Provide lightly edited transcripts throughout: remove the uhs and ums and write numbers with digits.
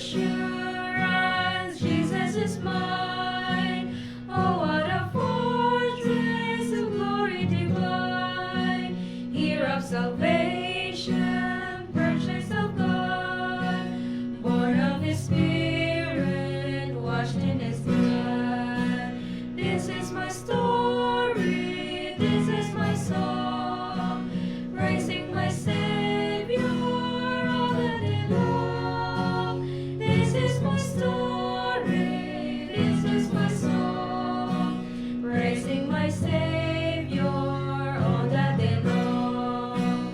assurance, Jesus is mine. Oh, what a fortress of glory divine, here of salvation, purchase of God, born of His Spirit, washed in His blood. This is my story, this is my song, praising my Savior all the day long. This is my story, this is my song, praising my Savior all the day long.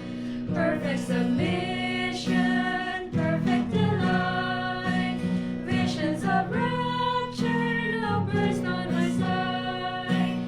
Perfect submission, perfect delight, visions of rapture, love burst on my side.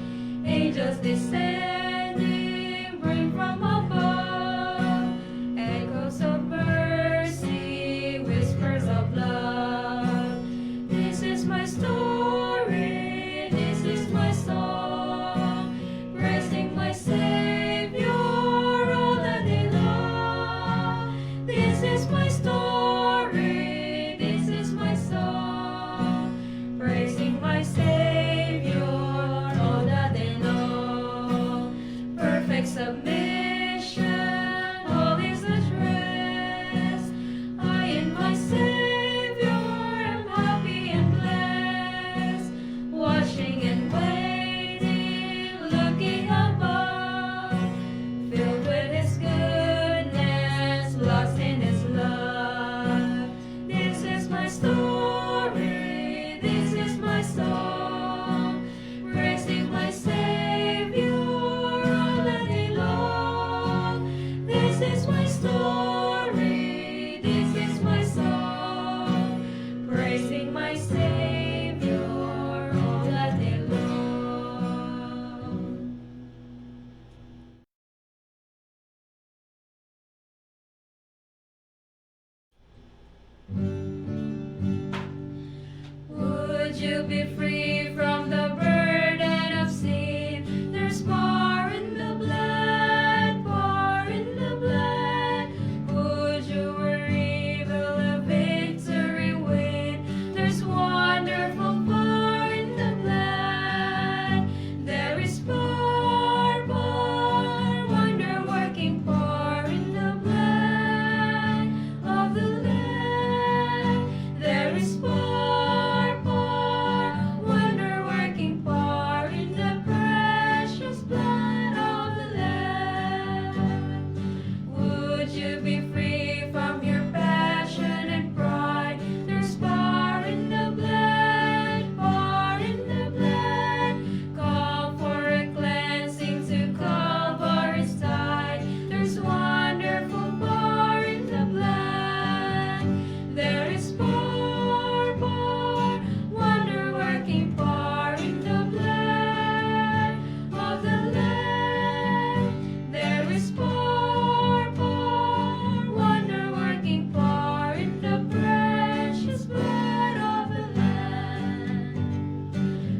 Angels descending, bring from above, echoes of mercy, whispers of love. This is my story, this is my song, praising my Savior all the day long. This is my story, this is my song, praising my Savior all the day long. Perfect submission, all is at rest. I in my Savior am happy and blessed, watching and waiting, looking above, filled with His goodness, lost in His love. This is my story, this is my song, praising my Savior all the day long. This is my story, this is my song, praising my Savior all the day long. Would you be free from the burden of sin? There's power in the blood, power in the blood. Would you worry, will a victory win? There's wonderful power in the blood. There is power, power, wonder-working power in the blood of the Lamb. There is power, power, wonder-working power in the precious blood of the Lamb. Would you be free from your passion and pride? There's power in the blood, power in the blood. Call for a cleansing to Calvary's side. There's wonderful power in the blood. There is power, power, wonder-working power in the blood of the Lamb. There is power, power, wonder-working power in the precious blood of the Lamb.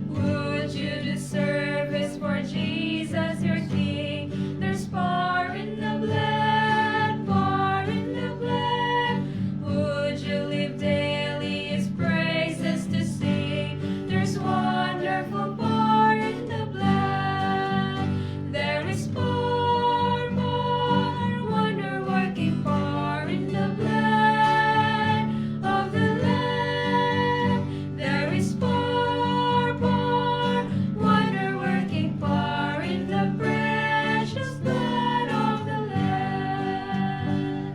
Would you do service for Jesus your King? There's power in the blood, power in the blood. Would you live daily His praises to sing? There's wonderful power in the blood. There is power, power, wonder-working power in the blood of the Lamb. There is power, power, wonder-working power in the precious blood of the Lamb.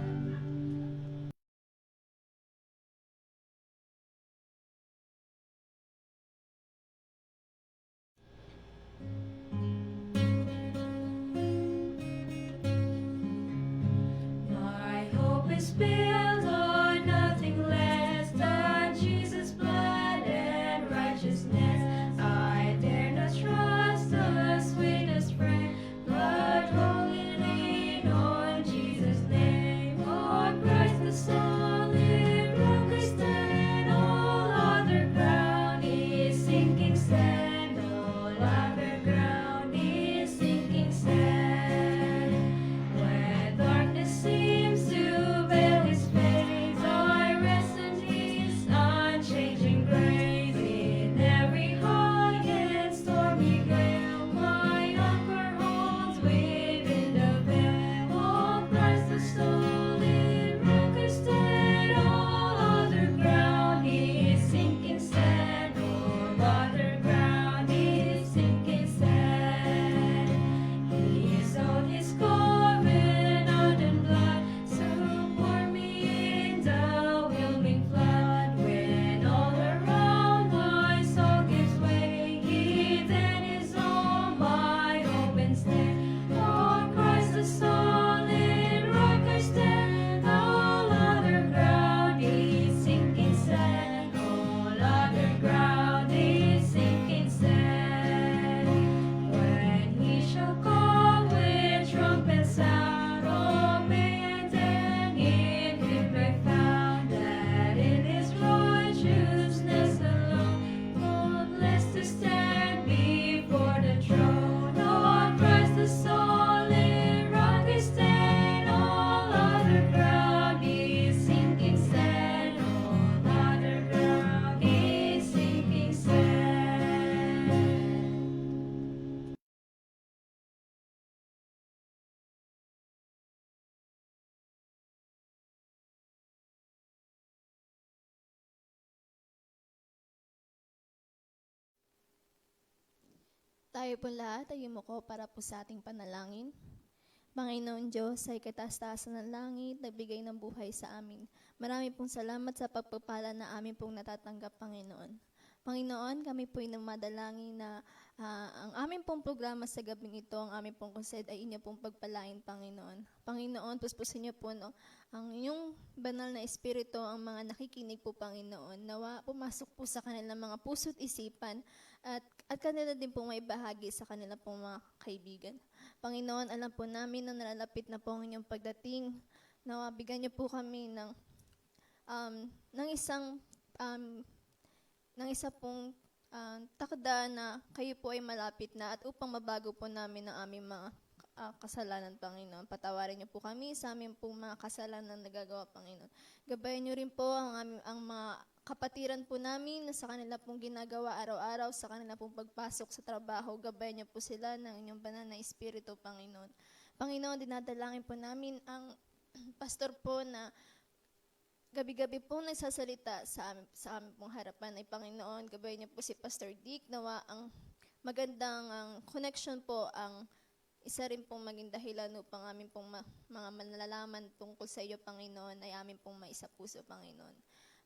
My hope is built on nothing less than Jesus' blood and righteousness. I dare not trust the sweetest friend, but wholly lean on Jesus' name. On Christ the solid rock I stand, all other ground is sinking sand, all other ground is sinking sand. When darkness seems to veil His Tayo po lahat ay yumuko para po sa ating panalangin. Panginoon Diyos, ay kataas-taasan ng langit, nagbigay ng buhay sa amin. Marami pong salamat sa pagpapala na amin pong natatanggap, Panginoon. Panginoon, kami po'y namadalangin na ang aming pong programa sa gabing ito, ang aming pong kused ay inyo pong pagpalain, Panginoon. Panginoon, puspusin niyo po ang inyong banal na espiritu, ang mga nakikinig po, Panginoon. Nawa pumasok po sa kanilang mga puso't isipan at kanila din pong may bahagi sa kanilang pong mga kaibigan. Panginoon, alam po namin na nalalapit na po ang inyong pagdating. Nawa bigyan niyo po kami ng isa pong takda na kayo po ay malapit na at upang mabago po namin ang aming mga kasalanan, Panginoon. Patawarin niyo po kami sa aming pong mga kasalanan na nagagawa, Panginoon. Gabayan niyo rin po ang mga kapatiran po namin na sa kanila pong ginagawa araw-araw, sa kanila pong pagpasok sa trabaho. Gabayan niyo po sila ng inyong banal na espiritu, Panginoon. Panginoon, dinadalangin po namin ang pastor po na gabi-gabi pong nagsasalita sa amin pong harapan ay Panginoon. Gabayan niyo po si Pastor Dick, nawa ang magandang connection po ang isa rin pong maging dahilan upang amin pong mga manlalaman tungkol sa iyo, Panginoon, ay amin pong maisapuso, Panginoon.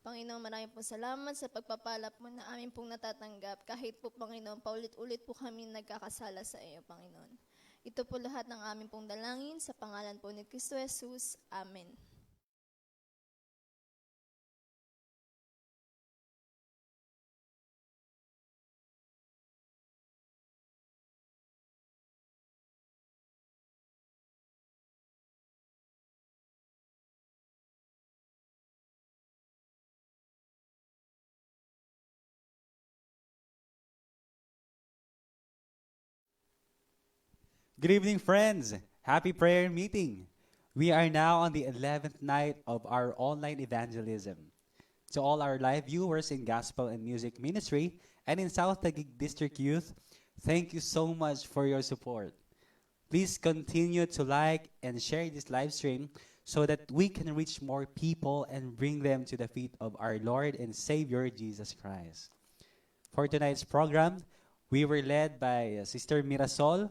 Panginoon, maraming pong salamat sa pagpapala po na amin pong natatanggap. Kahit po, Panginoon, paulit-ulit po kami nagkakasala sa iyo, Panginoon. Ito po lahat ng amin pong dalangin sa pangalan po ni Kristo Jesus. Amen. Good evening, friends. Happy prayer meeting. We are now on the 11th night of our online evangelism. To all our live viewers in Gospel and Music Ministry and in South Taguig District Youth, thank you so much for your support. Please continue to like and share this live stream so that we can reach more people and bring them to the feet of our Lord and Savior, Jesus Christ. For tonight's program, we were led by Sister Mirasol,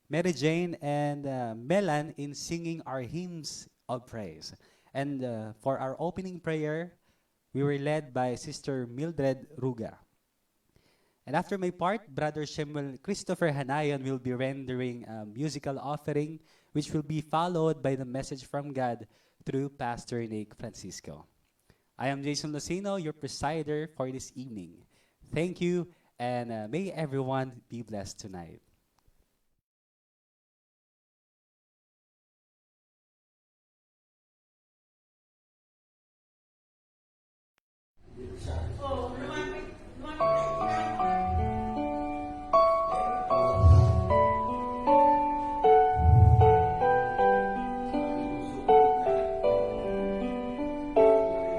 Mary Jane, and Melan in singing our hymns of praise. And for our opening prayer, we were led by Sister Mildred Ruga. And after my part, Brother Shemuel Christopher Hanayon will be rendering a musical offering, which will be followed by the message from God through Pastor Nick Francisco. I am Jason Lucino, your presider for this evening. Thank you, and may everyone be blessed tonight.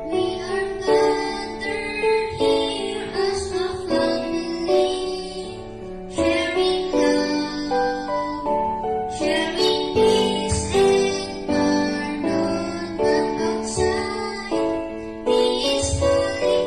We are gathered here as a family, sharing love, sharing peace and pardon. But outside, peacefully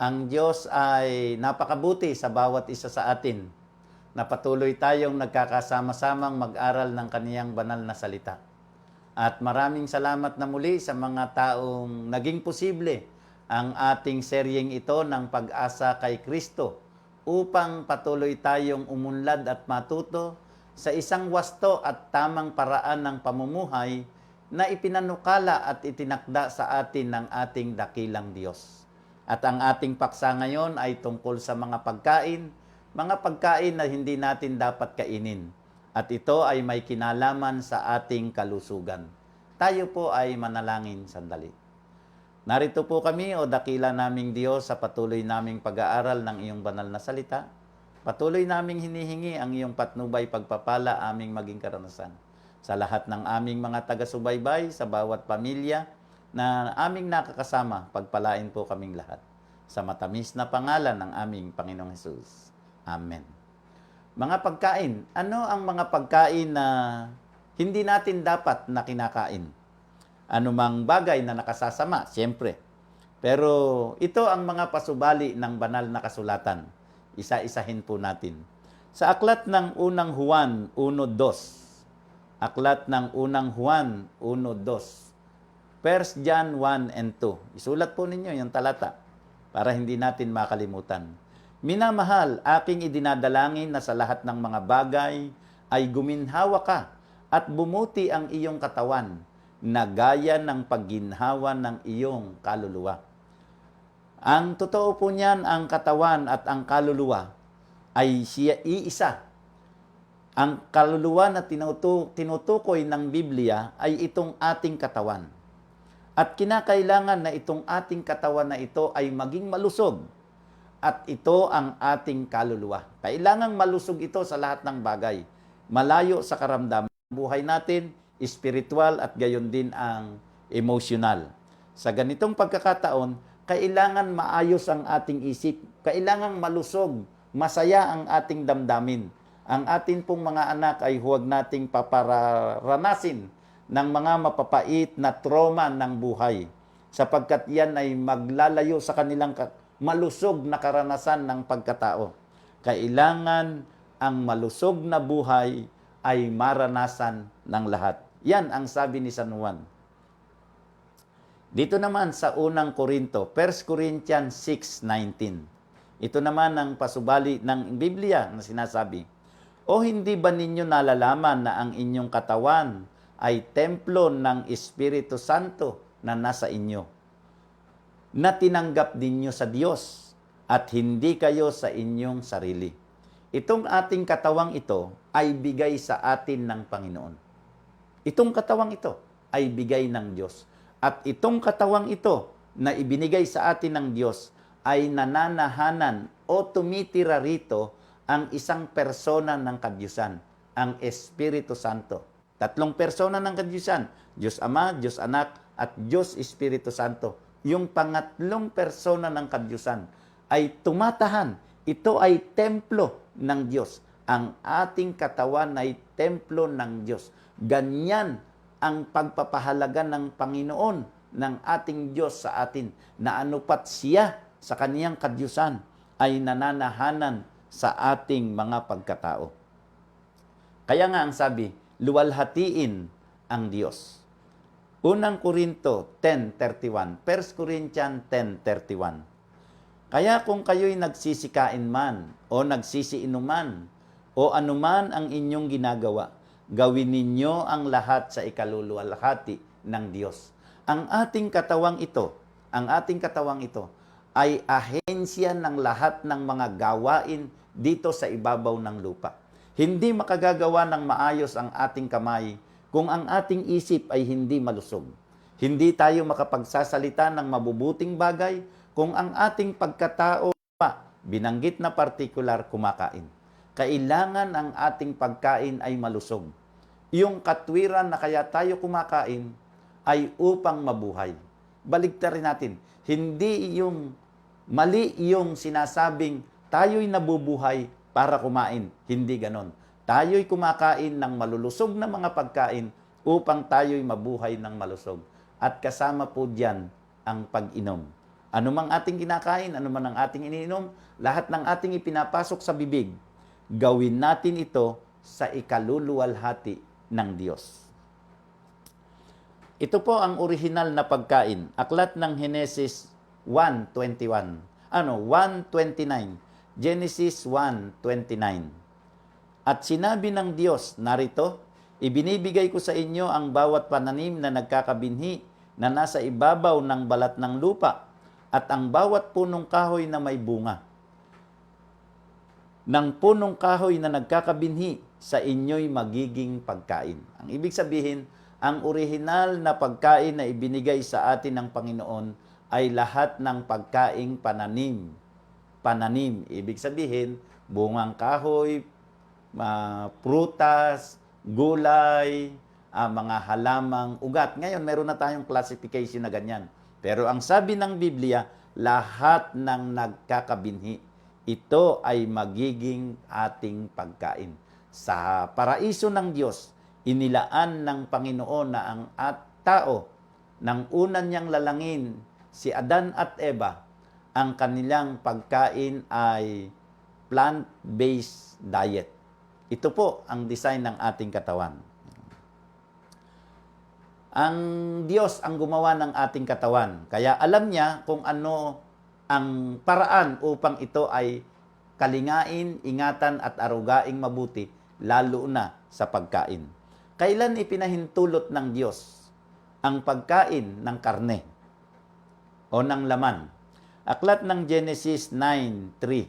Ang Diyos ay napakabuti sa bawat isa sa atin na patuloy tayong nagkakasama-samang mag-aral ng kaniyang banal na salita. At maraming salamat na muli sa mga taong naging posible ang ating seryeng ito ng pag-asa kay Kristo upang patuloy tayong umunlad at matuto sa isang wasto at tamang paraan ng pamumuhay na ipinanukala at itinakda sa atin ng ating dakilang Diyos. At ang ating paksa ngayon ay tungkol sa mga pagkain na hindi natin dapat kainin. At ito ay may kinalaman sa ating kalusugan. Tayo po ay manalangin sandali. Narito po kami, o dakila naming Diyos, sa patuloy naming pag-aaral ng iyong banal na salita. Patuloy naming hinihingi ang iyong patnubay pagpapala aming maging karanasan. Sa lahat ng aming mga taga-subaybay, sa bawat pamilya na aming nakakasama, pagpalain po kaming lahat. Sa matamis na pangalan ng aming Panginoong Hesus. Amen. Mga pagkain. Ano ang mga pagkain na hindi natin dapat na kinakain? Anumang bagay na nakasasama, siyempre. Pero ito ang mga pasubali ng banal na kasulatan. Isa-isahin po natin. Sa aklat ng unang Juan 1:2. Aklat ng unang Juan 1:2. 1 John 1 and 2. Isulat po ninyo yung talata para hindi natin makalimutan. Minamahal, aking idinadalangin na sa lahat ng mga bagay ay guminhawa ka at bumuti ang iyong katawan na gaya ng pagginhawa ng iyong kaluluwa. Ang totoo po niyan, ang katawan at ang kaluluwa ay siya iisa. Ang kaluluwa na tinutukoy ng Biblia ay itong ating katawan. At kinakailangan na itong ating katawan na ito ay maging malusog. At ito ang ating kaluluwa. Kailangang malusog ito sa lahat ng bagay. Malayo sa karamdaman. Buhay natin, spiritual at gayon din ang emotional. Sa ganitong pagkakataon, kailangan maayos ang ating isip. Kailangang malusog, masaya ang ating damdamin. Ang atin pong mga anak ay huwag nating papararanasin ng mga mapapait na trauma ng buhay, sapagkat yan ay maglalayo sa kanilang malusog na karanasan ng pagkatao. Kailangan ang malusog na buhay ay maranasan ng lahat. Yan ang sabi ni San Juan. Dito naman sa unang Korinto, 1 Corinthians 6:19. Ito naman ang pasubali ng Biblia na sinasabi, o hindi ba ninyo nalalaman na ang inyong katawan ay templo ng Espiritu Santo na nasa inyo, na tinanggap ninyo sa Diyos at hindi kayo sa inyong sarili. Itong ating katawang ito ay bigay sa atin ng Panginoon. Itong katawang ito ay bigay ng Diyos. At itong katawang ito na ibinigay sa atin ng Diyos ay nananahanan o tumitira rito ang isang persona ng kadyusan, ang Espiritu Santo. Tatlong persona ng kadyusan, Diyos Ama, Diyos Anak, at Diyos Espiritu Santo. Yung pangatlong persona ng kadyusan ay tumatahan. Ito ay templo ng Diyos. Ang ating katawan ay templo ng Diyos. Ganyan ang pagpapahalaga ng Panginoon ng ating Diyos sa atin, na anupat siya sa kaniyang kadyusan ay nananahanan sa ating mga pagkatao. Kaya nga ang sabi, luwalhatiin ang Diyos. Unang Korinto 10:31, 1 Corinthians 10:31. Kaya kung kayo'y nagsisikain man o nagsisiinuman o anuman ang inyong ginagawa, gawin ninyo ang lahat sa ikaluluwalhati ng Diyos. Ang ating katawang ito ay ahensya ng lahat ng mga gawain dito sa ibabaw ng lupa. Hindi makagagawa ng maayos ang ating kamay kung ang ating isip ay hindi malusog. Hindi tayo makapagsasalita ng mabubuting bagay kung ang ating pagkatao binanggit na partikular kumakain. Kailangan ang ating pagkain ay malusog. Yung katwiran na kaya tayo kumakain ay upang mabuhay. Baligtarin natin. Hindi yung mali yung sinasabing tayo'y nabubuhay para kumain. Hindi ganon. Tayo'y kumakain ng malulusog na mga pagkain upang tayo'y mabuhay ng malusog. At kasama po diyan ang pag-inom. Ano mang ating kinakain, ano man ang ating iniinom, lahat ng ating ipinapasok sa bibig, gawin natin ito sa ikaluluwalhati ng Diyos. Ito po ang orihinal na pagkain. Aklat ng Genesis 1:21. 1:29. Genesis 1:29. At sinabi ng Diyos, narito, ibinibigay ko sa inyo ang bawat pananim na nagkakabinhi na nasa ibabaw ng balat ng lupa at ang bawat punong kahoy na may bunga. Ng punong kahoy na nagkakabinhi sa inyo'y magiging pagkain. Ang ibig sabihin, ang orihinal na pagkain na ibinigay sa atin ng Panginoon ay lahat ng pagkaing pananim. Pananim, ibig sabihin, bungang kahoy, prutas, gulay, mga halamang ugat. Ngayon, meron na tayong classification na ganyan. Pero ang sabi ng Biblia, lahat ng nagkakabinhi, ito ay magiging ating pagkain. Sa paraiso ng Diyos, inilaan ng Panginoon na ang tao, nang una niyang lalangin, si Adan at Eva, ang kanilang pagkain ay plant-based diet. Ito po ang design ng ating katawan. Ang Diyos ang gumawa ng ating katawan. Kaya alam niya kung ano ang paraan upang ito ay kalingain, ingatan at arugaing mabuti, lalo na sa pagkain. Kailan ipinahintulot ng Diyos ang pagkain ng karne o ng laman? Aklat ng Genesis 9:3.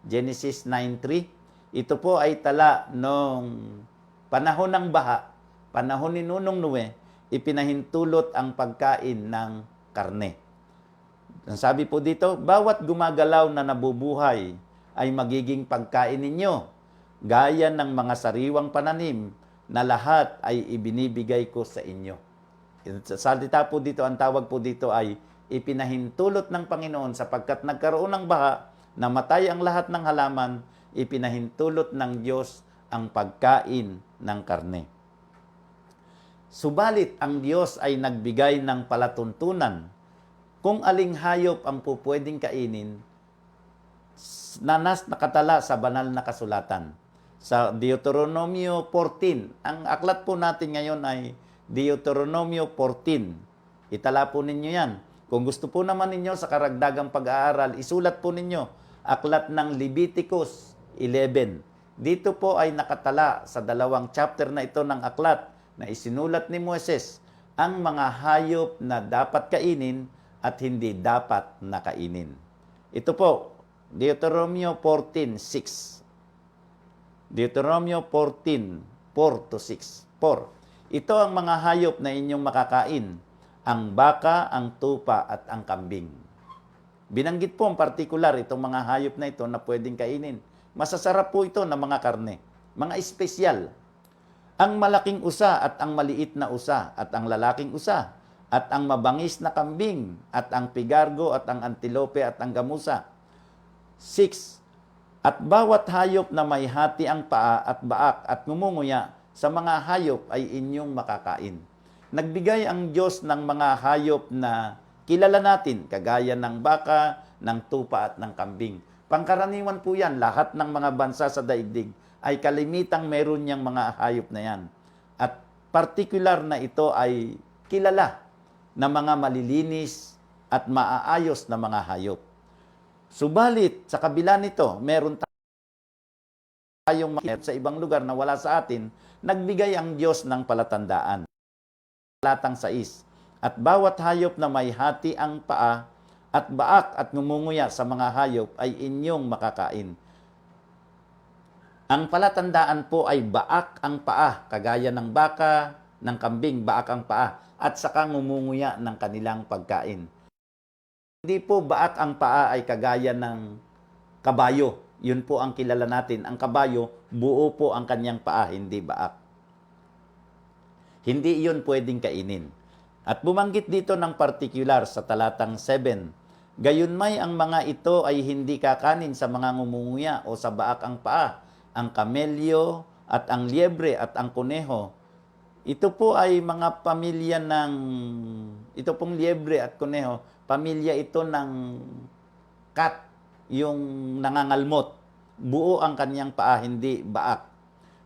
Genesis 9:3. Ito po ay tala nung panahon ng baha, panahon ni Nunong Nue, ipinahintulot ang pagkain ng karne. Ang sabi po dito, bawat gumagalaw na nabubuhay ay magiging pagkain ninyo, gaya ng mga sariwang pananim na lahat ay ibinibigay ko sa inyo. Salita po dito, ang tawag po dito ay ipinahintulot ng Panginoon sapagkat nagkaroon ng baha, namatay ang lahat ng halaman, ipinahintulot ng Diyos ang pagkain ng karne. Subalit, ang Diyos ay nagbigay ng palatuntunan kung aling hayop ang pupwedeng kainin na nakatala sa banal na kasulatan. Sa Deuteronomio 14, ang aklat po natin ngayon ay Deuteronomio 14. Itala po ninyo yan. Kung gusto po naman ninyo sa karagdagang pag-aaral, isulat po ninyo aklat ng Leviticus 11. Dito po ay nakatala sa 2 chapter na ito ng aklat na isinulat ni Moises ang mga hayop na dapat kainin at hindi dapat na kainin. Ito po, Deuteronomio 14:6. Deuteronomio 14, 4-6. 4. Ito ang mga hayop na inyong makakain, ang baka, ang tupa, at ang kambing. Binanggit po ang partikular itong mga hayop na ito na pwedeng kainin. Masasarap po ito na mga karne, mga espesyal. Ang malaking usa at ang maliit na usa at ang lalaking usa at ang mabangis na kambing at ang pigargo at ang antilope at ang gamusa. 6. At bawat hayop na may hati ang paa at baak at ngumunguya sa mga hayop ay inyong makakain. Nagbigay ang Diyos ng mga hayop na kilala natin, kagaya ng baka, ng tupa at ng kambing. Pangkaraniwan po yan, lahat ng mga bansa sa daigdig ay kalimitang meron niyang mga hayop na yan. At partikular na ito ay kilala na mga malilinis at maaayos na mga hayop. Subalit, sa kabila nito, meron tayong sa ibang lugar na wala sa atin, nagbigay ang Diyos ng palatandaan. Talatang 6. At bawat hayop na may hati ang paa at baak at ngumunguya sa mga hayop ay inyong makakain. Ang palatandaan po ay baak ang paa, kagaya ng baka, ng kambing, baak ang paa, at saka ngumunguya ng kanilang pagkain. Hindi po baak ang paa ay kagaya ng kabayo. Yun po ang kilala natin. Ang kabayo, buo po ang kanyang paa, hindi baak. Hindi iyon pwedeng kainin. At bumanggit dito ng partikular sa talatang 7. Gayunmay ang mga ito ay hindi kakanin sa mga ngumunguya o sa baak ang paa, ang kamelyo at ang liebre at ang kuneho Ito po ay mga pamilya ng, ito pong liebre at kuneho, pamilya ito ng cat, yung nangangalmot. Buo ang kanyang paa, hindi baak.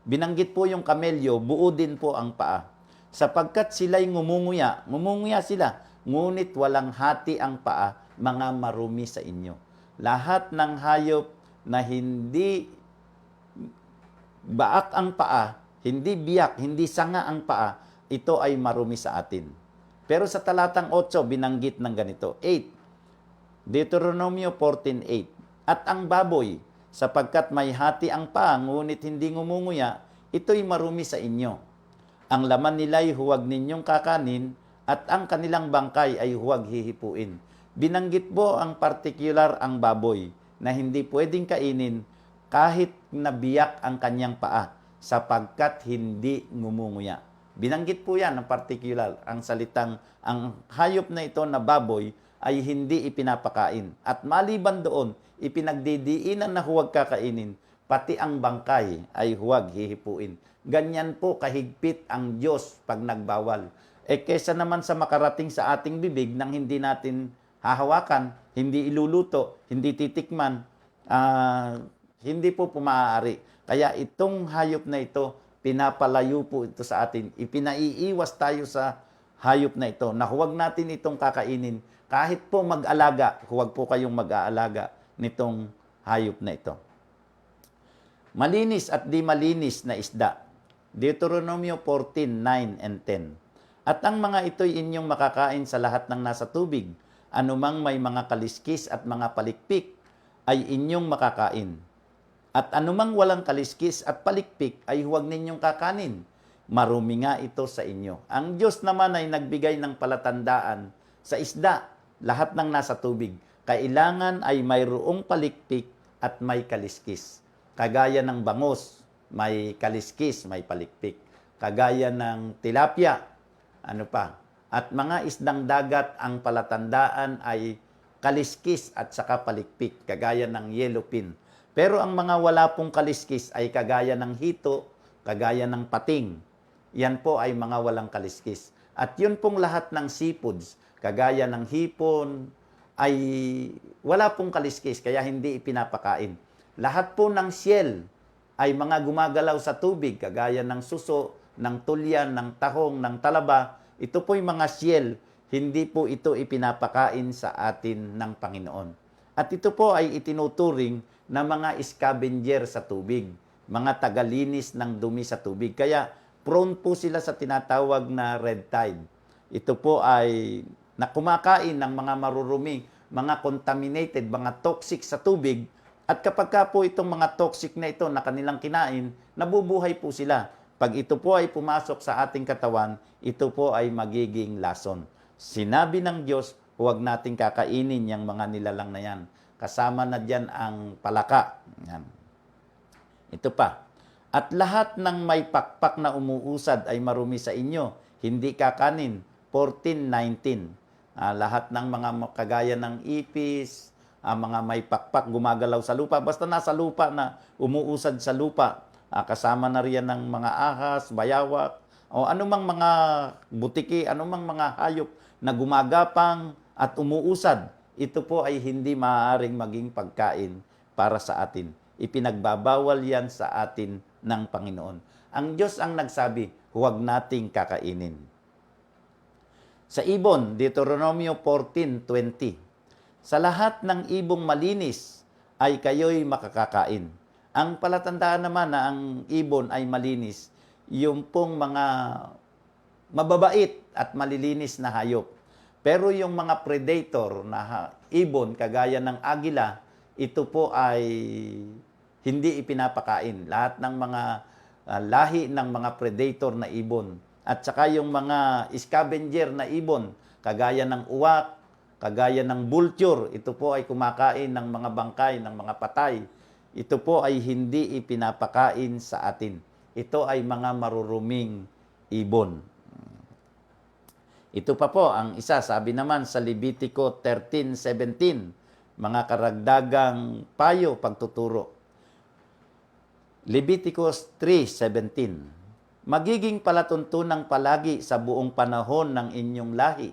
Binanggit po yung kamelyo, buo din po ang paa. Sapagkat sila'y ngumunguya sila, ngunit walang hati ang paa, mga marumi sa inyo. Lahat ng hayop na hindi baak ang paa, hindi biyak, hindi sanga ang paa, ito ay marumi sa atin. Pero sa talatang 8, binanggit ng ganito, 8, Deuteronomio 14:8. At ang baboy, sapagkat may hati ang paa, ngunit hindi ngumunguya, ito'y marumi sa inyo. Ang laman nila'y huwag ninyong kakanin, at ang kanilang bangkay ay huwag hihipuin. Binanggit po ang particular ang baboy, na hindi pwedeng kainin kahit nabiyak ang kanyang paa, sapagkat hindi ngumunguya. Binanggit po yan ang particular, ang salitang, ang hayop na ito na baboy ay hindi ipinapakain. At maliban doon, ipinagdidiinan na huwag kakainin, pati ang bangkay ay huwag hihipuin. Ganyan po kahigpit ang Diyos pag nagbawal. Kesa naman sa makarating sa ating bibig nang hindi natin hahawakan, hindi iluluto, hindi titikman, hindi po pumaari. Kaya itong hayop na ito, pinapalayo po ito sa atin. Ipinaiiwas tayo sa hayop na ito na huwag natin itong kakainin. Kahit po mag-alaga, huwag po kayong mag-aalaga nitong hayop na ito. Malinis at di malinis na isda. Deuteronomio 14:9 and 10. At ang mga ito'y inyong makakain sa lahat ng nasa tubig. Anumang may mga kaliskis at mga palikpik ay inyong makakain. At anumang walang kaliskis at palikpik ay huwag ninyong kakanin. Marumi nga ito sa inyo. Ang Diyos naman ay nagbigay ng palatandaan sa isda, lahat ng nasa tubig. Kailangan ay mayroong palikpik at may kaliskis. Kagaya ng bangus, may kaliskis, may palikpik. Kagaya ng tilapia, ano pa? At mga isdang dagat, ang palatandaan ay kaliskis at saka palikpik, kagaya ng yellowfin. Pero ang mga wala pong kaliskis ay kagaya ng hito, kagaya ng pating. Yan po ay mga walang kaliskis. At yun pong lahat ng seafoods, kagaya ng hipon, ay wala pong kaliskis, kaya hindi ipinapakain. Lahat po ng shell ay mga gumagalaw sa tubig, kagaya ng suso, ng tulyan, ng tahong, ng talaba. Ito po yung mga shell, hindi po ito ipinapakain sa atin ng Panginoon. At ito po ay itinuturing na mga scavenger sa tubig, mga tagalinis ng dumi sa tubig. Kaya prone po sila sa tinatawag na red tide. Ito po ay na kumakain ng mga marurumi, mga contaminated, mga toxic sa tubig. At kapag ka po itong mga toxic na ito na kanilang kinain, nabubuhay po sila. Pag ito po ay pumasok sa ating katawan, ito po ay magiging lason. Sinabi ng Diyos, huwag nating kakainin yung mga nilalang na yan. Kasama na dyan ang palaka. Yan. Ito pa. At lahat ng may pakpak na umuusad ay marumi sa inyo, hindi kakanin. 14:19. Lahat ng mga kagaya ng ipis, mga may pakpak gumagalaw sa lupa, basta nasa lupa na umuusad sa lupa, kasama na riyan ng mga ahas, bayawak, o anumang mga butiki, anumang mga hayop na gumagapang at umuusad, ito po ay hindi maaaring maging pagkain para sa atin. Ipinagbabawal yan sa atin ng Panginoon. Ang Diyos ang nagsabi, huwag nating kakainin. Sa ibon, Deuteronomio 14:20. Sa lahat ng ibong malinis ay kayo'y makakakain. Ang palatandaan naman na ang ibon ay malinis, yung pong mga mababait at malilinis na hayop. Pero yung mga predator na ibon, kagaya ng agila, ito po ay hindi ipinapakain. Lahat ng mga lahi ng mga predator na ibon. At saka yung mga scavenger na ibon, kagaya ng uwak, kagaya ng vulture, ito po ay kumakain ng mga bangkay, ng mga patay. Ito po ay hindi ipinapakain sa atin. Ito ay mga maruruming ibon. Ito pa po, ang isa, sabi naman sa Levitico 13:17, mga karagdagang payo, pagtuturo. Leviticus 3:17. magiging palatuntunang palagi sa buong panahon ng inyong lahi,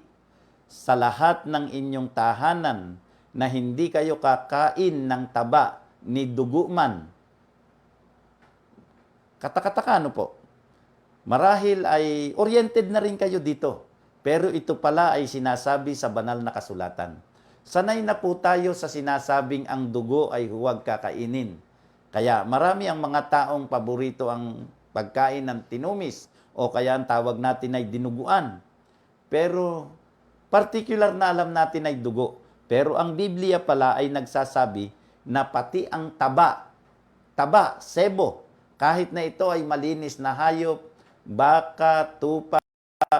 sa lahat ng inyong tahanan, na hindi kayo kakain ng taba ni dugo man. Katakataka, ano po? Marahil ay oriented na rin kayo dito. Pero ito pala ay sinasabi sa banal na kasulatan. Sanay na po tayo sa sinasabing ang dugo ay huwag kakainin. Kaya marami ang mga taong paborito ang pagkain ng tinumis o kaya ang tawag natin ay dinuguan. Pero particular na alam natin ay dugo. Pero ang Biblia pala ay nagsasabi na pati ang taba, sebo, kahit na ito ay malinis na hayop, baka, tupa,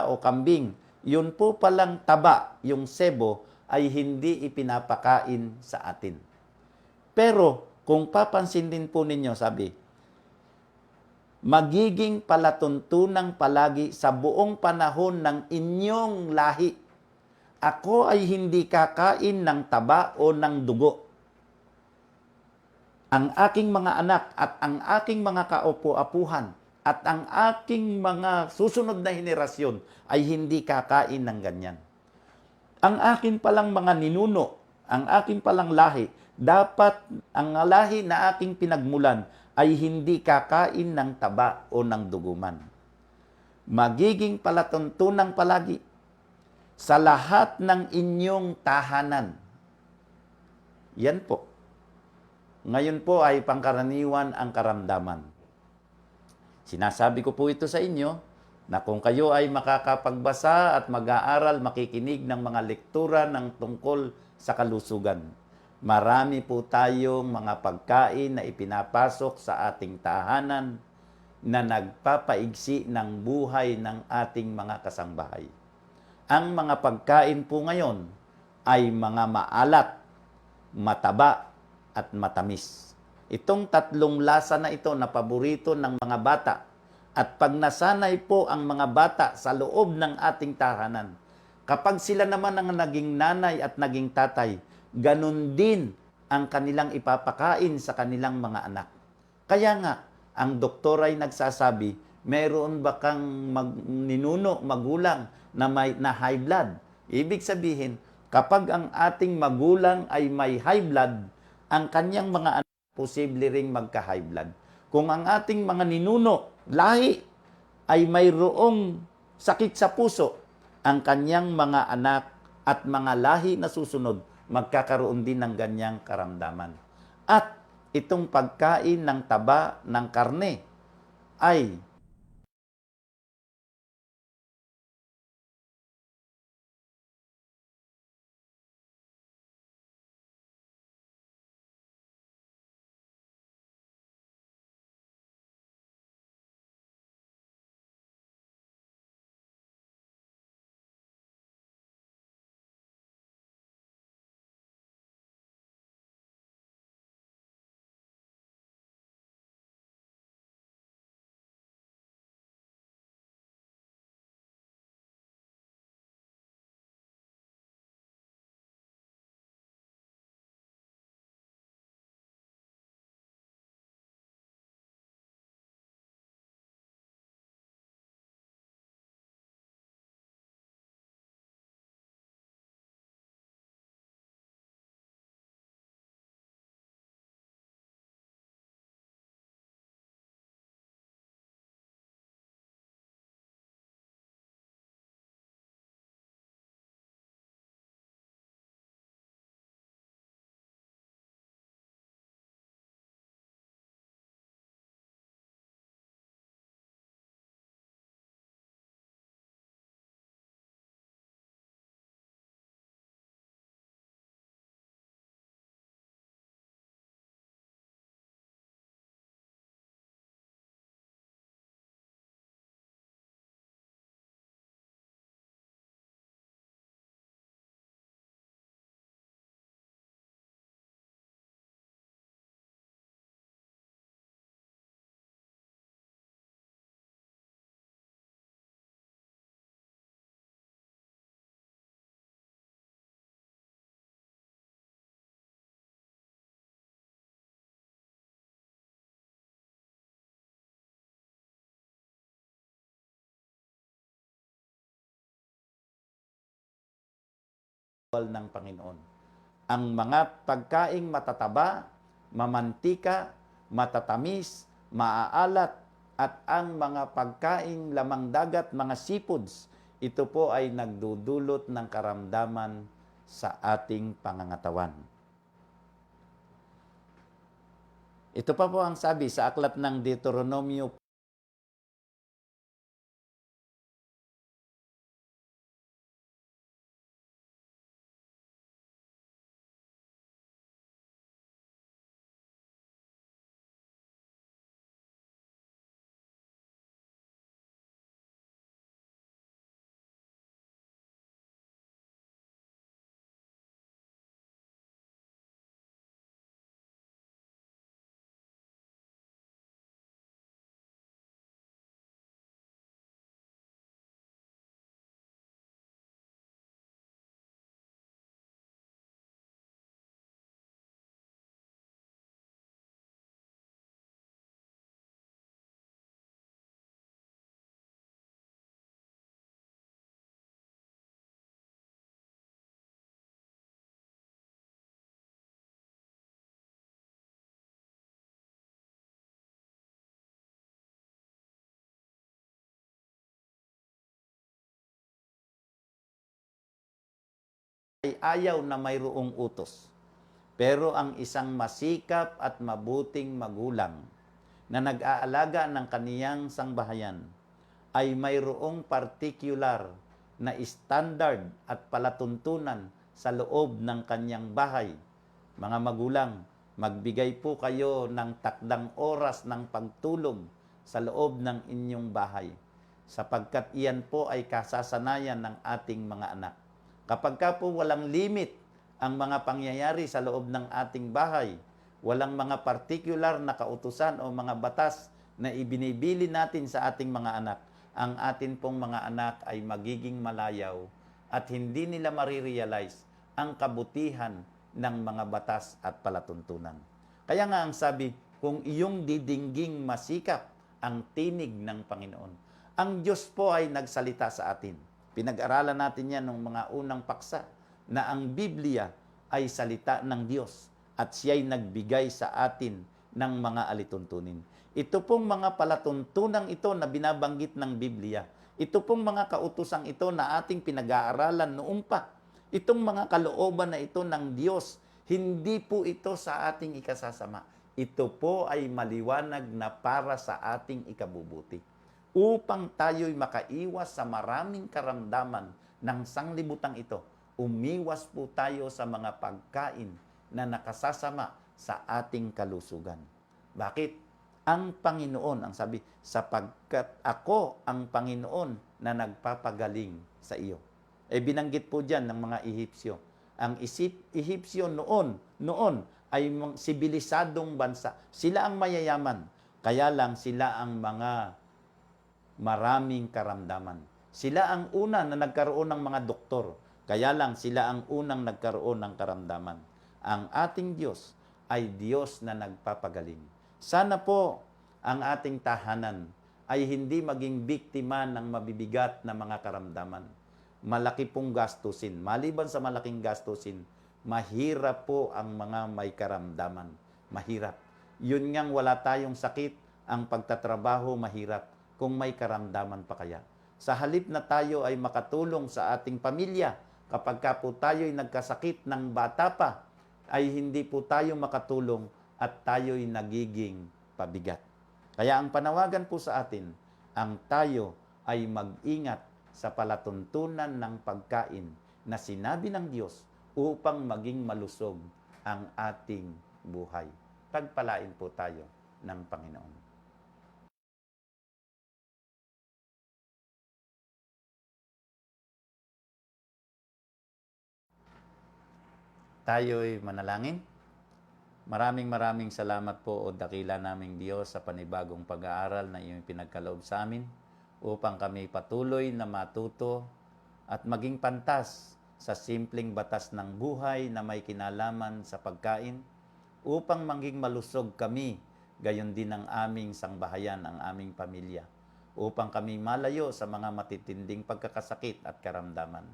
o kambing, yun po palang taba, yung sebo, ay hindi ipinapakain sa atin. Pero, kung papansin din po ninyo, sabi, magiging palatuntunang palagi sa buong panahon ng inyong lahi. Ako ay hindi kakain ng taba o ng dugo. Ang aking mga anak at ang aking mga kaupo-apuhan at ang aking mga susunod na henerasyon ay hindi kakain ng ganyan. Ang akin palang mga ninuno, ang aking palang lahi, dapat ang lahi na aking pinagmulan ay hindi kakain ng taba o ng duguman. Magiging palatuntunang palagi sa lahat ng inyong tahanan. Yan po. Ngayon po ay pangkaraniwan ang karamdaman. Sinasabi ko po ito sa inyo na kung kayo ay makakapagbasa at mag-aaral, makikinig ng mga lektura ng tungkol sa kalusugan, marami po tayong mga pagkain na ipinapasok sa ating tahanan na nagpapaigsi ng buhay ng ating mga kasambahay. Ang mga pagkain po ngayon ay mga maalat, mataba, at matamis. Itong tatlong lasa na ito na paborito ng mga bata. At pag nasanay po ang mga bata sa loob ng ating tahanan, kapag sila naman ang naging nanay at naging tatay, ganun din ang kanilang ipapakain sa kanilang mga anak. Kaya nga, ang doktor ay nagsasabi, meron ba kang ninuno, magulang na high blood? Ibig sabihin, kapag ang ating magulang ay may high blood, ang kanyang mga anak posible ring magka-high blood. Kung ang ating mga ninuno, lahi, ay mayroong sakit sa puso, ang kanyang mga anak at mga lahi na susunod, magkakaroon din ng ganyang karamdaman. At itong pagkain ng taba ng karne ay ng Panginoon. Ang mga pagkaing matataba, mamantika, matatamis, maaalat, at ang mga pagkaing lamang dagat, mga seafoods, ito po ay nagdudulot ng karamdaman sa ating pangangatawan. Ito pa po ang sabi sa aklat ng Deuteronomio. Ay ayaw na mayroong utos. Pero ang isang masikap at mabuting magulang na nag-aalaga ng kaniyang sangbahayan ay mayroong particular na standard at palatuntunan sa loob ng kanyang bahay. Mga magulang, magbigay po kayo ng takdang oras ng pagtulog sa loob ng inyong bahay, sapagkat iyan po ay kasasanayan ng ating mga anak. Kapag ka po walang limit ang mga pangyayari sa loob ng ating bahay, walang mga particular na kautusan o mga batas na ibinibili natin sa ating mga anak, ang atin pong mga anak ay magiging malayaw at hindi nila marirealize ang kabutihan ng mga batas at palatuntunan. Kaya nga ang sabi, kung iyong didingging masikap ang tinig ng Panginoon, ang Diyos po ay nagsalita sa atin. Pinag-aralan natin yan ng mga unang paksa na ang Biblia ay salita ng Diyos at siya'y nagbigay sa atin ng mga alituntunin. Ito pong mga palatuntunang ito na binabanggit ng Biblia, ito pong mga kautosang ito na ating pinag-aaralan noong pa, itong mga kalooban na ito ng Diyos, hindi po ito sa ating ikasasama. Ito po ay maliwanag na para sa ating ikabubuti, upang tayo'y makaiwas sa maraming karamdaman ng sanglibutang ito. Umiwas po tayo sa mga pagkain na nakasasama sa ating kalusugan. Bakit? Ang Panginoon, ang sabi, sapagkat ako ang Panginoon na nagpapagaling sa iyo. Binanggit po dyan ng mga Ehipsyo. Ang Ehipsyo noon ay sibilisadong bansa. Sila ang mayayaman. Kaya lang sila ang mga maraming karamdaman. Sila ang una na nagkaroon ng mga doktor. Kaya lang sila ang unang nagkaroon ng karamdaman. Ang ating Diyos ay Diyos na nagpapagaling. Sana po ang ating tahanan ay hindi maging biktima ng mabibigat na mga karamdaman. Malaki pong gastusin. Maliban sa malaking gastusin, mahirap po ang mga may karamdaman. Mahirap. Yun ngang wala tayong sakit, ang pagtatrabaho mahirap kung may karamdaman pa kaya. Sa halip na tayo ay makatulong sa ating pamilya, kapag ka po tayo ay nagkasakit ng bata pa, ay hindi po tayo makatulong at tayo'y nagiging pabigat. Kaya ang panawagan po sa atin, ang tayo ay mag-ingat sa palatuntunan ng pagkain na sinabi ng Diyos upang maging malusog ang ating buhay. Pagpalain po tayo ng Panginoon. Tayo'y manalangin. Maraming salamat po o dakila naming Diyos sa panibagong pag-aaral na iyong pinagkaloob sa amin upang kami patuloy na matuto at maging pantas sa simpleng batas ng buhay na may kinalaman sa pagkain upang maging malusog kami, gayon din ang aming sangbahayan, ang aming pamilya, upang kami malayo sa mga matitinding pagkakasakit at karamdaman.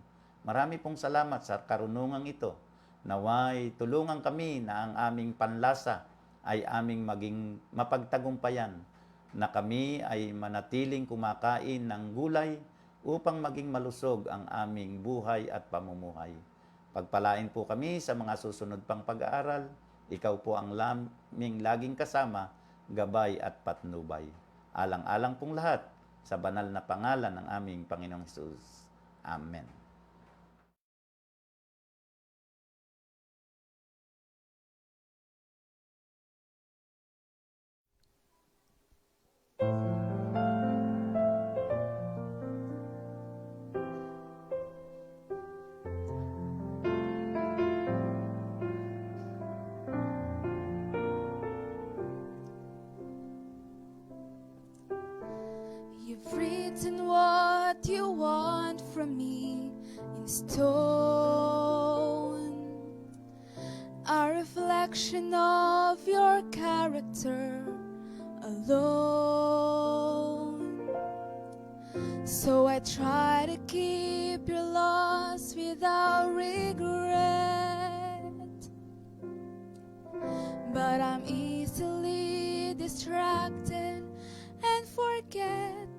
Marami pong salamat sa karunungang ito. Naway tulungan kami na ang aming panlasa ay aming maging mapagtagumpayan, na kami ay manatiling kumakain ng gulay upang maging malusog ang aming buhay at pamumuhay. Pagpalain po kami sa mga susunod pang pag-aaral. Ikaw po ang laming laging kasama, gabay at patnubay. Alang-alang pong lahat sa banal na pangalan ng aming Panginoong Hesus. Amen. You've written what you want from me in stone, a reflection of your character alone. So I try to keep your laws without regret, but I'm easily distracted and forget.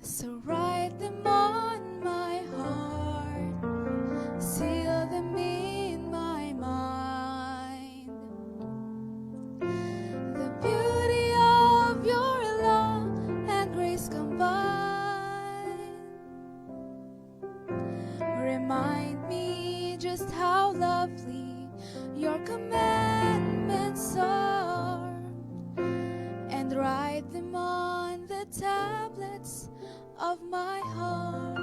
So write them on my heart, seal them in my mind. The beauty of your law and grace combined remind me just how lovely your commandments are, and write them on the tablets of my heart.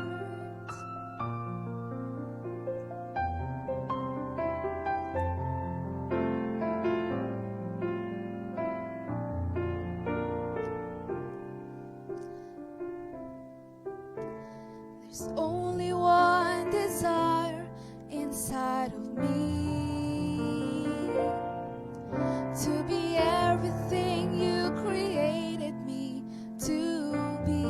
There's only one desire inside of me, to be everything you created me to be.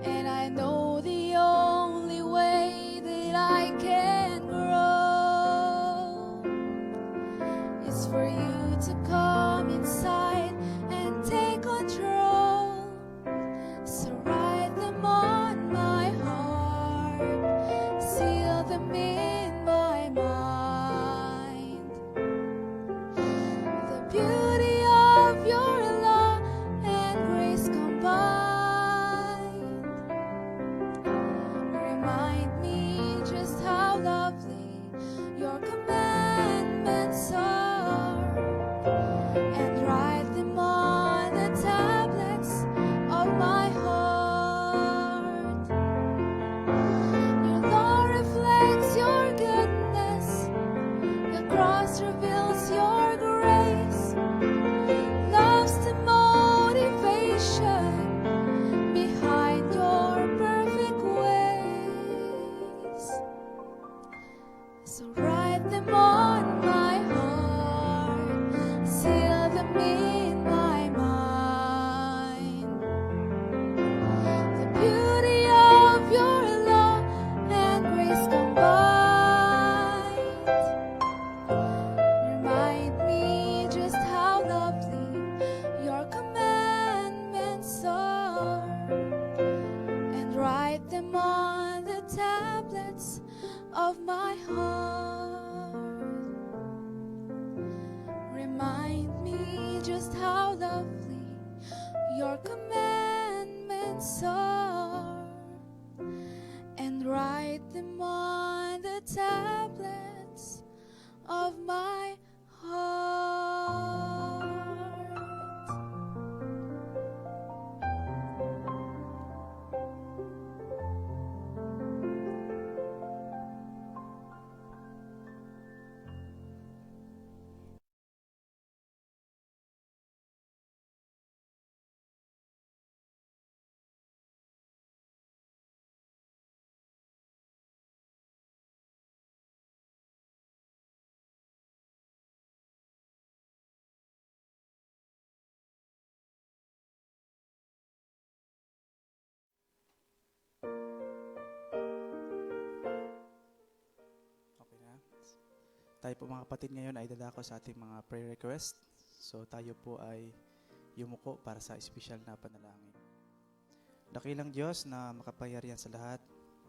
And I know the only way that I can grow is for you to come inside and take control. So write them on my heart, seal them in my mind. The beauty of your law and grace combined remind me just how lovely your commandments are, and write them on the tablets of my heart. Your law reflects your goodness, the cross reveals your grace, love's the motivation behind your perfect ways. So write them on my heart, seal them in my mind. The beauty of your law and grace combined remind me just how lovely your commandments are, and write them on the tablets of my heart. Remind me just how lovely your commandments are, and write them on the tablets of my Tayo po mga kapatid ngayon ay dadako sa ating mga prayer request. So tayo po ay yumuko para sa espesyal na panalangin. Dakilang Diyos na makapangyarihan sa lahat,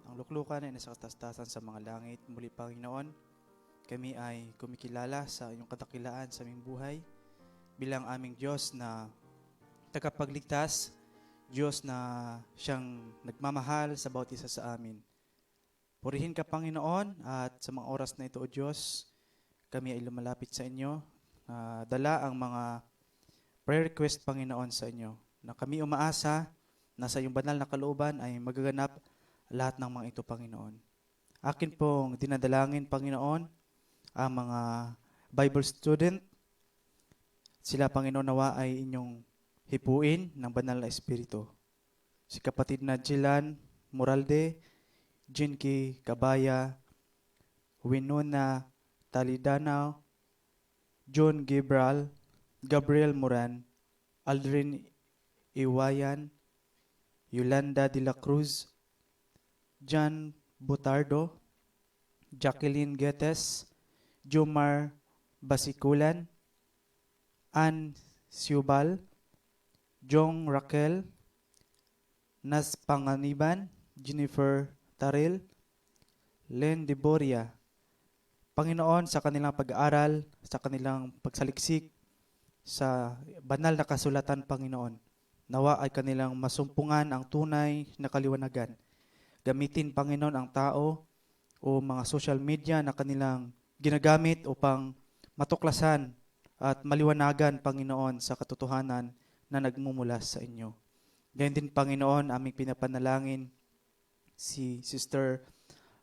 ang luklukan ay nasa katastasan sa mga langit. Muli Panginoon, kami ay kumikilala sa iyong kadakilaan sa aming buhay bilang aming Diyos na tagapagligtas, Diyos na siyang nagmamahal sa bawat isa sa amin. Purihin ka Panginoon at sa mga oras na ito o Diyos, kami ay lumalapit sa inyo. Dala ang mga prayer request Panginoon sa inyo na kami umaasa na sa iyong banal na kalooban ay magaganap lahat ng mga ito Panginoon. Akin pong dinadalangin Panginoon ang mga Bible student. Sila Panginoon nawa ay inyong hipuin ng banal na espiritu. Si kapatid na Jilan Moralde, Jinky Kabaya, Winona Talidanaw, John Gabriel Moran, Aldrin Iwayan, Yolanda de la Cruz, John Butardo, Jacqueline Getes, Jomar Basikulan, Ann Siubal, Jong Raquel, Nas Panganiban, Jennifer Taril, Len Deboria. Panginoon, sa kanilang pag-aaral, sa kanilang pagsaliksik, sa banal na kasulatan, Panginoon, nawa ay kanilang masumpungan ang tunay na kaliwanagan. Gamitin, Panginoon, ang tao o mga social media na kanilang ginagamit upang matuklasan at maliwanagan, Panginoon, sa katotohanan na nagmumula sa inyo. Ganyan din, Panginoon, aming pinapanalangin si Sister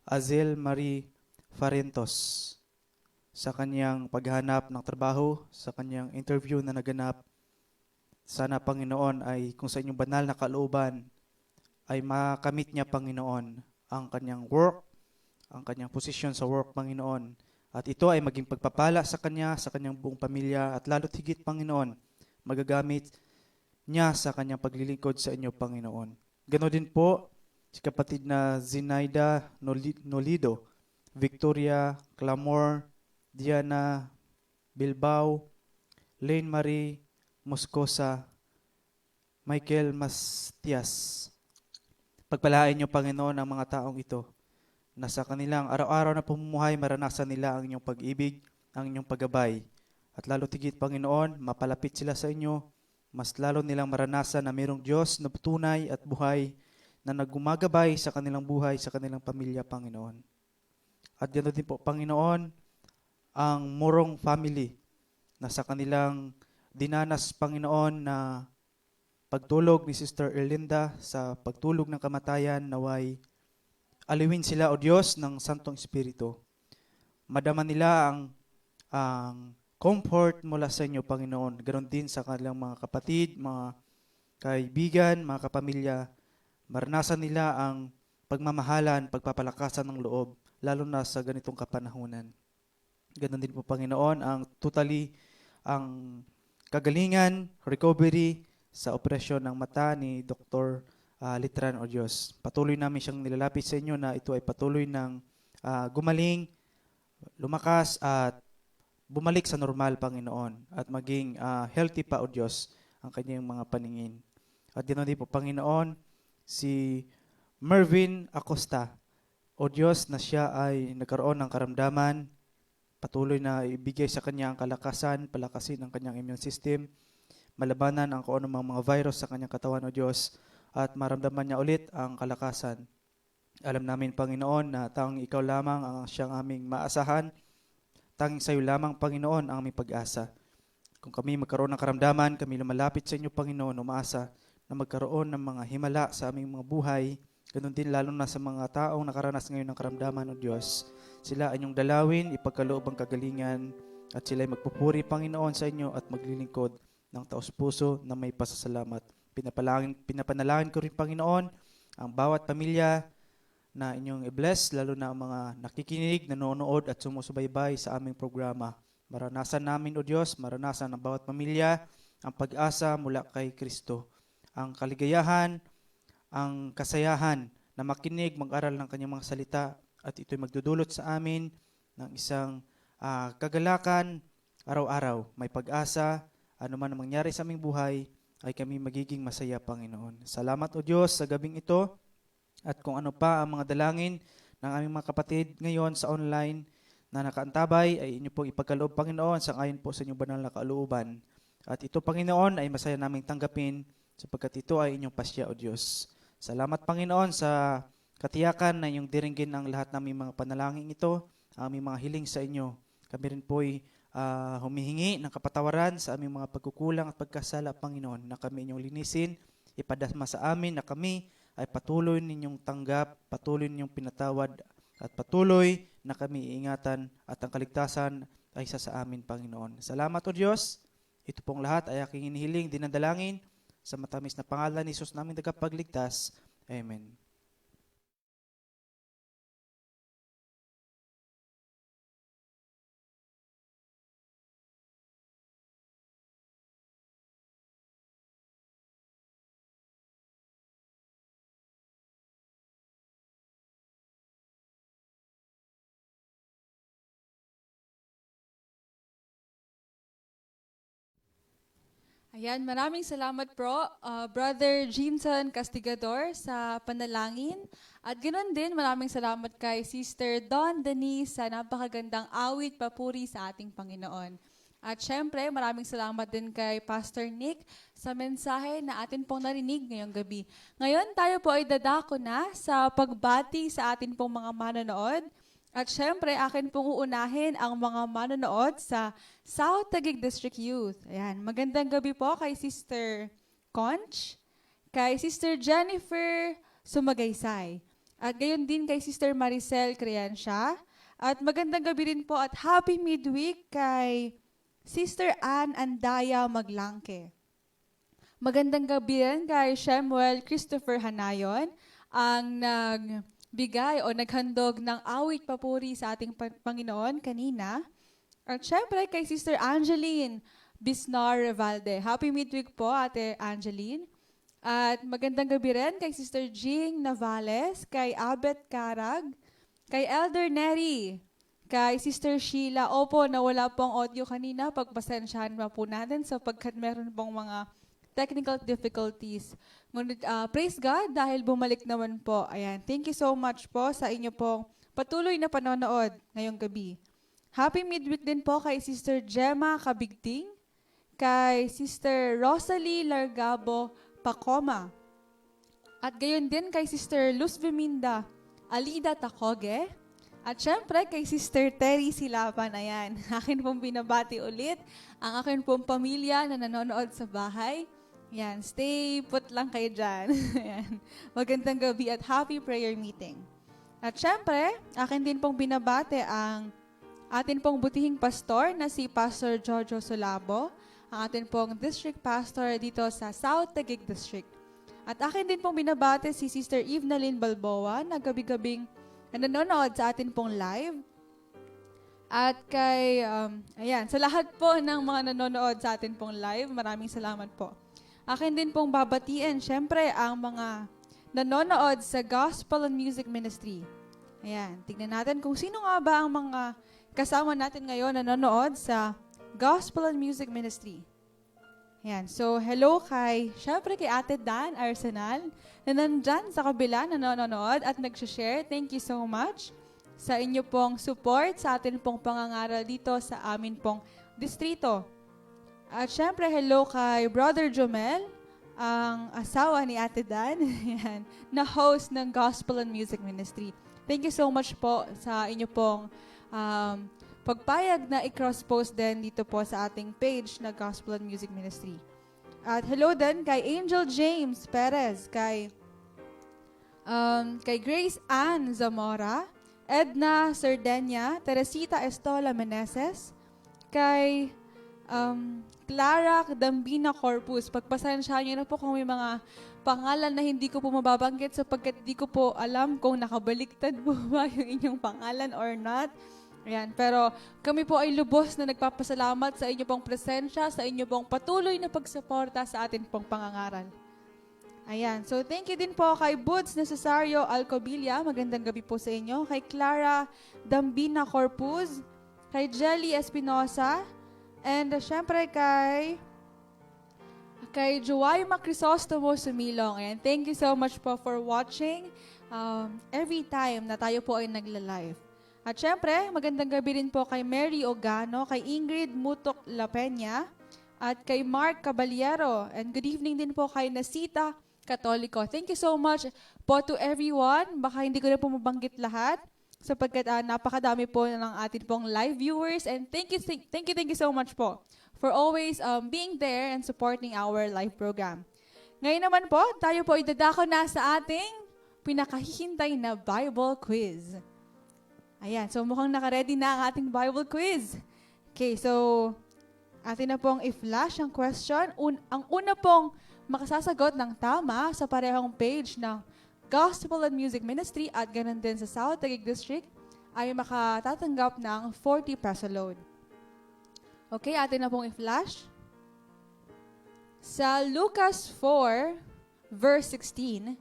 Azel Marie Farentos sa kanyang paghanap ng trabaho, sa kanyang interview na naganap. Sana, Panginoon, ay kung sa inyong banal na kalooban ay makamit niya, Panginoon, ang kanyang work, ang kanyang posisyon sa work, Panginoon. At ito ay maging pagpapala sa kanyang buong pamilya, at lalo't higit, Panginoon, magagamit niya sa kanyang paglilingkod sa inyo, Panginoon. Ganoon din po si kapatid na Zinaida Nolido, Victoria Clamor, Diana Bilbao, Lane Marie Moscosa, Michael Mastias. Pagpalain niyo, Panginoon, ang mga taong ito na sa kanilang araw-araw na pamumuhay maranasan nila ang inyong pag-ibig, ang inyong paggabay. At lalo tigit, Panginoon, mapalapit sila sa inyo, mas lalo nilang maranasan na mayroong Diyos na tunay at buhay na naggumagabay sa kanilang buhay, sa kanilang pamilya, Panginoon. At ganoon din po, Panginoon, ang Morong family na sa kanilang dinanas, Panginoon, na pagtulog ni Sister Erlinda sa pagtulog ng kamatayan, naway aliwin sila, O Diyos, ng Santong Espiritu. Madama nila ang comfort mula sa inyo, Panginoon. Ganon din sa kanilang mga kapatid, mga kaibigan, mga kapamilya. Maranasan nila ang pagmamahalan, pagpapalakasan ng loob, lalo na sa ganitong kapanahunan. Ganon din po, Panginoon, ang kagalingan, recovery sa operasyon ng mata ni Dr. Litran, O Diyos. Patuloy namin siyang nilalapit sa inyo na ito ay patuloy ng gumaling, lumakas at bumalik sa normal, Panginoon, at maging healthy pa, O Diyos, ang kanyang mga paningin. At ganoon din po, Panginoon, si Mervin Acosta, O Diyos, na siya ay nagkaroon ng karamdaman, patuloy na ibigay sa kanya ang kalakasan, palakasin ang kanyang immune system, malabanan ang kung anumang mga virus sa kanyang katawan, O Diyos, at maramdaman niya ulit ang kalakasan. Alam namin, Panginoon, na tanging ikaw lamang ang siyang aming maasahan. Tanging sa iyo lamang, Panginoon, ang aming pag-asa. Kung kami magkaroon ng karamdaman, kami lumalapit sa inyo, Panginoon, umaasa na magkaroon ng mga himala sa aming mga buhay. Ganun din lalo na sa mga taong nakaranas ngayon ng karamdaman, O Diyos. Sila ay inyong dalawin, ipagkaloob ang kagalingan, at sila ay magpupuri, Panginoon, sa inyo at maglilingkod ng taos-puso na may pasasalamat. Pinapanalangin ko rin, Panginoon, ang bawat pamilya na inyong i-bless, lalo na ang mga nakikinig, nanonood at sumusubaybay sa aming programa. Maranasan namin, O Diyos, maranasan ng bawat pamilya ang pag-asa mula kay Kristo. Ang kaligayahan, ang kasayahan na makinig, mag-aral ng kanyang mga salita, at ito'y magdudulot sa amin ng isang kagalakan araw-araw. May pag-asa, ano man ang mangyari sa aming buhay, ay kami magiging masaya, Panginoon. Salamat, O Diyos, sa gabing ito at kung ano pa ang mga dalangin ng aming mga kapatid ngayon sa online na nakaantabay ay inyo pong ipagkaloob, Panginoon, sangayon po sa inyong banal na kalooban. At ito, Panginoon, ay masaya naming tanggapin sapagkat ito ay inyong pasya, O Diyos. Salamat, Panginoon, sa katiyakan na inyong diringgin ang lahat ng aming mga panalangin ito, ang aming mga hiling sa inyo. Kami rin po'y humihingi ng kapatawaran sa aming mga pagkukulang at pagkasala, Panginoon, na kami inyong linisin, ipadasma sa amin na kami ay patuloy ninyong tanggap, patuloy ninyong pinatawad, at patuloy na kami iingatan at ang kaligtasan ay isa sa amin, Panginoon. Salamat, O Diyos. Ito pong lahat ay aking inihiling, dinadalangin sa matamis na pangalan ni Jesus naming tagapagligtas. Amen. Ayan, maraming salamat po, Brother Jinson Castigador sa panalangin. At ganoon din, maraming salamat kay Sister Dawn Denise sa napakagandang awit papuri sa ating Panginoon. At syempre, maraming salamat din kay Pastor Nick sa mensahe na atin pong narinig ngayong gabi. Ngayon, tayo po ay dadako na sa pagbati sa atin pong mga manonood. At syempre, akin pong uunahin ang mga manonood sa South Taguig District Youth. Ayan, magandang gabi po kay Sister Conch, kay Sister Jennifer Sumagaysay, at gayon din kay Sister Maricel Creancia. At magandang gabi rin po at happy midweek kay Sister Ann Andaya Maglangke. Magandang gabi rin kay Shemuel Christopher Hanayon, ang nagbigay o naghandog ng awit papuri sa ating Panginoon kanina. At syempre kay Sister Angeline Bisnar Revalde. Happy midweek po, Ate Angeline. At magandang gabi rin kay Sister Jing Navales, kay Abet Karag, kay Elder Neri, kay Sister Sheila. Opo, nawala pong audio kanina. Pagpasensyahan pa po natin sapagkat meron pong mga technical difficulties. Ngunit praise God dahil bumalik naman po. Ayan. Thank you so much po sa inyo pong patuloy na panonood ngayong gabi. Happy midweek din po kay Sister Gemma Kabigting, kay Sister Rosalie Largabo Pacoma, at gayon din kay Sister Luz Viminda Alida Tacoge, at syempre kay Sister Terry Silapan. Ayan, akin pong binabati ulit ang akin pong pamilya na nanonood sa bahay. Yan, stay put lang kayo dyan. Ayan. Magandang gabi at happy prayer meeting. At syempre, akin din pong binabati ang atin pong butihing pastor na si Pastor Jojo Solabo, ang atin pong district pastor dito sa South Taguig District. At akin din pong binabati si Sister Evelyn Balboa na gabi-gabing nanonood sa atin pong live. At kay, sa lahat po ng mga nanonood sa atin pong live, maraming salamat po. Akin din pong babatiin, syempre, ang mga nanonood sa Gospel and Music Ministry. Ayan, tignan natin kung sino nga ba ang mga kasama natin ngayon na nanonood sa Gospel and Music Ministry. Ayan, so hello syempre kay Ate Dan Arsenal na nandyan sa kabila na nanonood at nag-share. Thank you so much sa inyo pong support sa atin pong pangangaral dito sa amin pong distrito. At syempre hello kay Brother Jomel, ang asawa ni Ate Dan, ayan, na host ng Gospel and Music Ministry. Thank you so much po sa inyo pong pagpayag na i-cross-post din dito po sa ating page na Gospel and Music Ministry. At hello din kay Angel James Perez, kay Grace Ann Zamora, Edna Sardenya, Teresita Estola Meneses, kay Clara Dambina Corpus. Pagpasensyahan niyo na po kung may mga pangalan na hindi ko po mababanggit sapagkat di ko po alam kung nakabaliktad po ba yung inyong pangalan or not. Ayan, pero kami po ay lubos na nagpapasalamat sa inyo pong presensya, sa inyo pong patuloy na pagsuporta sa atin pong pangangaral. Ayan, so thank you din po kay Buds Necesario Alcobilla, magandang gabi po sa inyo. Kay Clara Dambina Corpus, kay Jelly Espinosa, and syempre kay Joaima Crisostomo Sumilong. And thank you so much po for watching every time na tayo po ay nagla-live. At syempre, magandang gabi rin po kay Mary Ogano, kay Ingrid Mutok Lapenya, at kay Mark Caballero. And good evening din po kay Nasita Katoliko. Thank you so much po to everyone. Baka hindi ko na po mabanggit lahat sapagkat napakadami po ng atin pong live viewers. And thank you so much po for always being there and supporting our live program. Ngayon naman po, tayo po idadako na sa ating pinakahihintay na Bible quiz. Ayan, so mukhang naka-ready na ang ating Bible quiz. Okay, so atin na pong i-flash ang question. Ang una pong makasasagot ng tama sa parehong page ng Gospel and Music Ministry at ganun din sa South Taguig District ay makatatanggap ng 40 peso load. Okay, atin na pong i-flash. Sa Lucas 4, verse 16,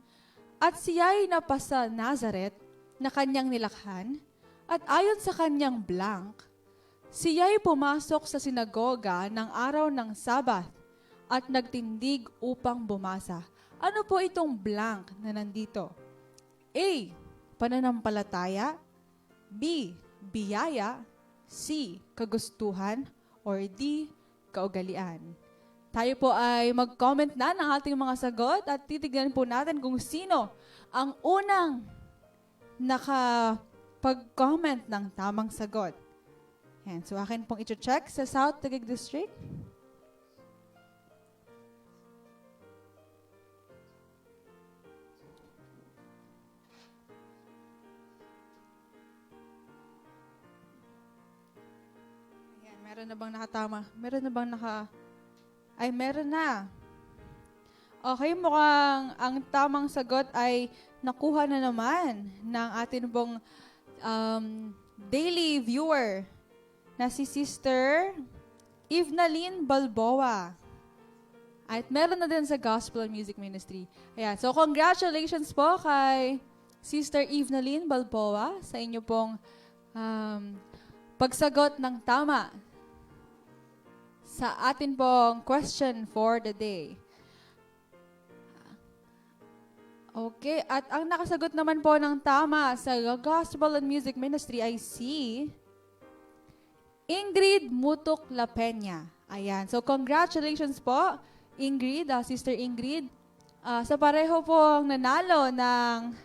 at siya'y napasa Nazareth na kanyang nilakhan, at ayon sa kanyang blank, siya'y pumasok sa sinagoga ng araw ng Sabat at nagtindig upang bumasa. Ano po itong blank na nandito? A. Pananampalataya. B. Biyaya. C. Kagustuhan. Or D. Kaugalian. Tayo po ay mag-comment na ng ating mga sagot at titignan po natin kung sino ang unang nakapag-comment ng tamang sagot. Yan. So akin pong i-check sa South Taguig District. Meron na bang nakatama? Meron na bang Ay, meron na. Okay, mukhang ang tamang sagot ay nakuha na naman ng atin pong daily viewer na si Sister Evenaline Balboa. At meron na din sa Gospel and Music Ministry. Ayan, so congratulations po kay Sister Evenaline Balboa sa inyo pong pagsagot ng tama sa atin pong question for the day. Okay, at ang nakasagot naman po ng tama sa Gospel and Music Ministry ay si Ingrid Mutok Lapenya. Ayan, so congratulations po, Ingrid, Sister Ingrid. Sa pareho pong nanalo ng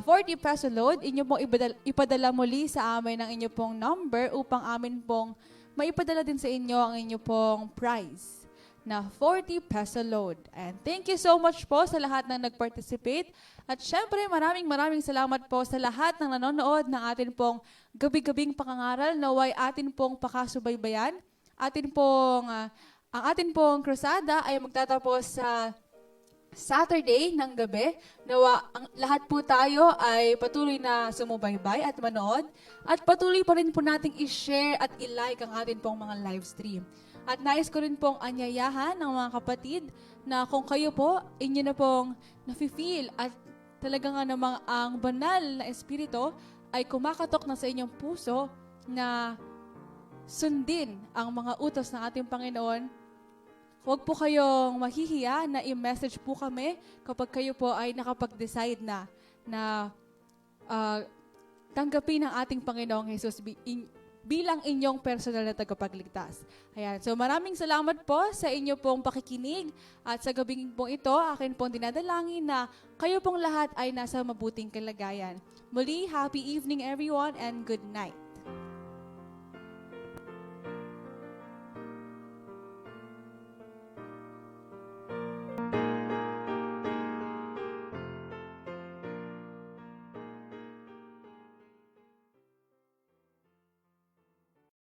40 peso load, inyo pong ipadala muli sa amin ang inyo pong number upang amin pong maipadala din sa inyo ang inyo pong prize na 40 peso load. And thank you so much po sa lahat ng nag-participate. At syempre, maraming salamat po sa lahat ng nanonood ng atin pong gabi-gabing pangangaral. Naway atin pong pakasubaybayan. Ang atin pong krusada ay magtatapos sa Saturday ng gabi. Nawa ang lahat po tayo ay patuloy na sumubaybay at manood at patuloy pa rin po nating i-share at i-like ang atin pong mga live stream. At nais ko rin pong anyayahan ng mga kapatid na kung kayo po, inyo na pong nafe-feel at talaga nga namang ang banal na espiritu ay kumakatok na sa inyong puso na sundin ang mga utos ng ating Panginoon. Huwag po kayong mahihiya na i-message po kami kapag kayo po ay nakapag-decide na tanggapin ang ating Panginoong Jesus bilang inyong personal na tagapagligtas. Ayan. So maraming salamat po sa inyo pong pakikinig at sa gabing pong ito, akin pong dinadalangin na kayo pong lahat ay nasa mabuting kalagayan. Muli, happy evening everyone and good night.